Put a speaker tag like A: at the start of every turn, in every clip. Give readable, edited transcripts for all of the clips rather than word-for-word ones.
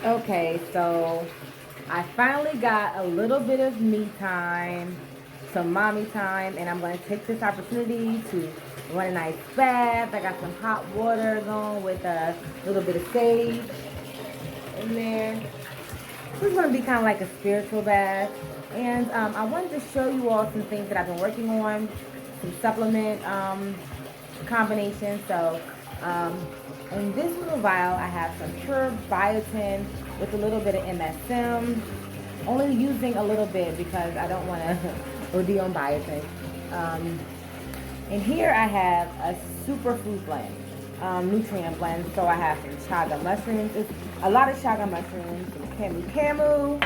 A: Okay, so I finally got a little bit of me time, some mommy time, and I'm going to take this opportunity to run a nice bath. I got some hot water going with a little bit of sage in there. This is going to be kind of like a spiritual bath. And I wanted to show you all some things that I've been working on, some supplement combinations. So um, in this little vial, I have some pure biotin with a little bit of MSM. Only using a little bit because I don't want to OD on biotin. Um, and here I have a superfood blend, nutrient blend. So I have some chaga mushrooms. It's a lot of chaga mushrooms, some camu camu.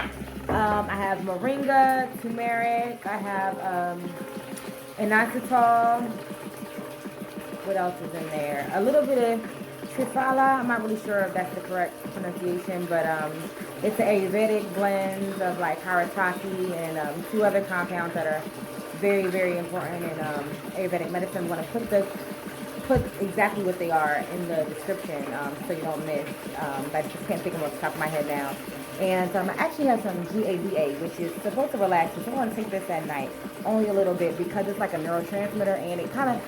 A: I have moringa, turmeric. I have inositol. What else is in there? A little bit of triphala. I'm not really sure if that's the correct pronunciation, but it's an Ayurvedic blend of like haritaki and two other compounds that are very, very important in Ayurvedic medicine. I'm going to put exactly what they are in the description so you don't miss. But I just can't think of them off the top of my head now. And I actually have some GABA, which is supposed to relax. So I want to take this at night, only a little bit, because it's like a neurotransmitter, and it kind of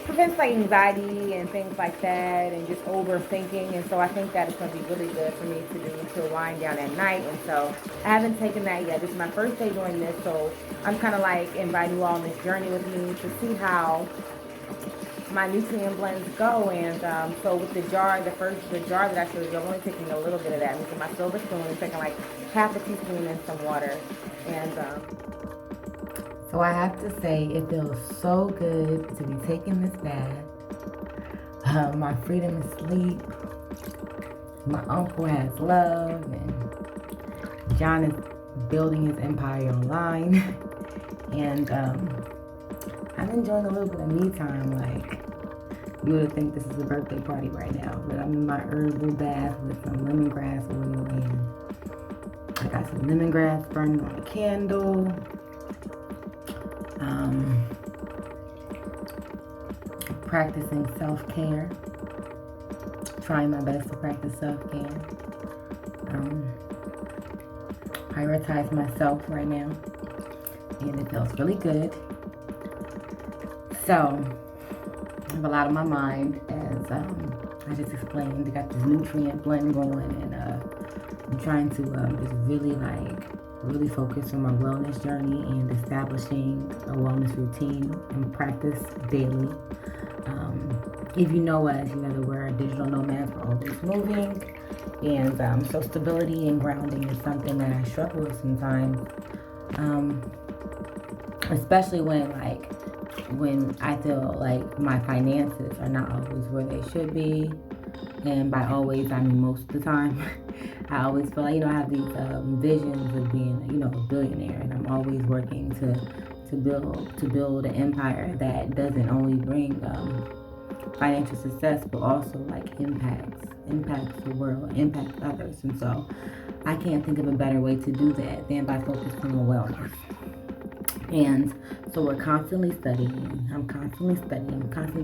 A: prevents like anxiety and things like that, and just overthinking. And so I think that it's going to be really good for me to do to wind down at night. And so I haven't taken that yet. This is my first day doing this, so I'm kind of like inviting you all on this journey with me to see how my nutrient blends go. And so with the jar, the jar that I showed you, I'm only taking a little bit of that. I'm using my silver spoon and taking like half a teaspoon and some water. And so I have to say, it feels so good to be taking this bath. My freedom is sleep. My uncle has love, and John is building his empire online. And I'm enjoying a little bit of me time. Like, you would think this is a birthday party right now, but I'm in my herbal bath with some lemongrass oil, and I got some lemongrass burning on a candle. Practicing self-care, trying my best to practice self-care, prioritize myself right now, and it feels really good. So I have a lot on my mind, as I just explained. I got this nutrient blend going, and I'm trying to just really focus on my wellness journey and establishing a wellness routine and practice daily. If you know us, you know that we're digital nomads. We're always moving, and so stability and grounding is something that I struggle with sometimes, especially when I feel like my finances are not always where they should be. And by always, I mean most of the time. I always feel like, I have these visions of being, a billionaire, and I'm always working to build an empire that doesn't only bring financial success, but also like impacts the world, impacts others. And so I can't think of a better way to do that than by focusing on wellness. And so we're constantly studying. I'm constantly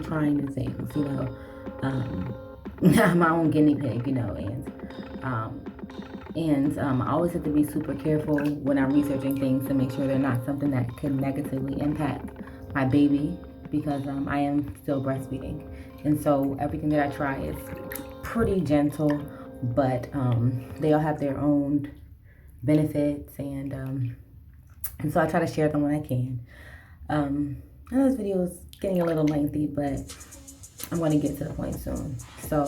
A: trying new things, I'm my own guinea pig, and I always have to be super careful when I'm researching things to make sure they're not something that could negatively impact my baby, because I am still breastfeeding. And so everything that I try is pretty gentle, but they all have their own benefits, and so I try to share them when I can. I know this video is getting a little lengthy, but I'm going to get to the point soon. So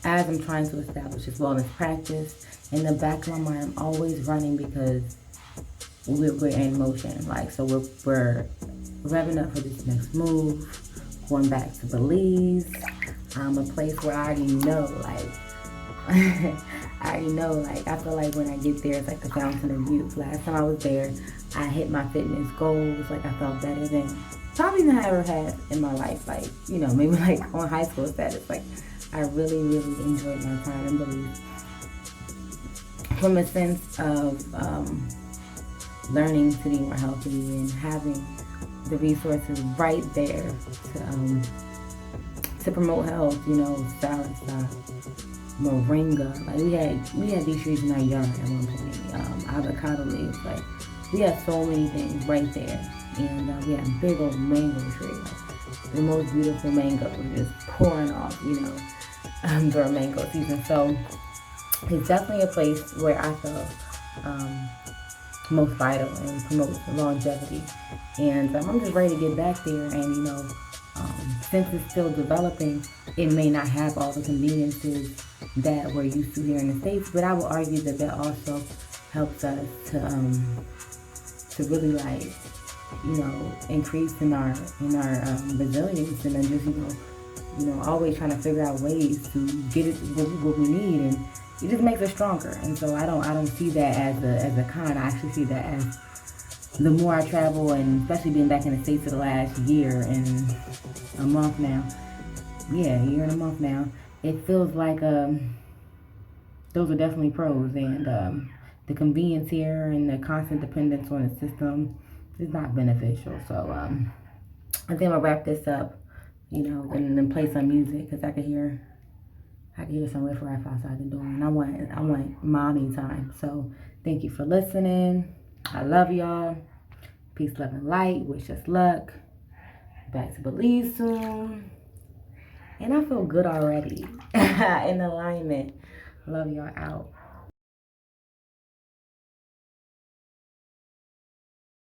A: as I'm trying to establish this wellness practice, in the back of my mind, I'm always running, because we're in motion. So we're revving up for this next move, going back to Belize, a place where I already know, I feel like when I get there, it's like the fountain of youth. Last time I was there, I hit my fitness goals. I felt better than probably than I ever had in my life. Maybe on high school status. I really, really enjoyed my time in Belize. From a sense of learning to be more healthy and having the resources right there to promote health, style, moringa. Like we had these trees in our yard at one point. Avocado leaves. Like we had so many things right there, and we had a big old mango tree. Like, the most beautiful mangoes just pouring off, during mango season. So it's definitely a place where I feel most vital and promotes longevity. And I'm just ready to get back there. And since it's still developing, it may not have all the conveniences that we're used to here in the States. But I would argue that that also helps us to really increase in our resilience, and then just always trying to figure out ways to get it what we need, and it just makes us stronger. And so I don't see that as a con. I actually see that as the more I travel, and especially being back in the States for the last year and a month now. Yeah, a year and a month now. It feels like those are definitely pros, and the convenience here and the constant dependence on the system is not beneficial. So I think I'm gonna wrap this up, and then play some music because I could hear some riffraff outside the door, and I want mommy time. So thank you for listening. I love y'all. Peace, love, and light. Wish us luck. Back to Belize soon. And I feel good already. In alignment. Love y'all out.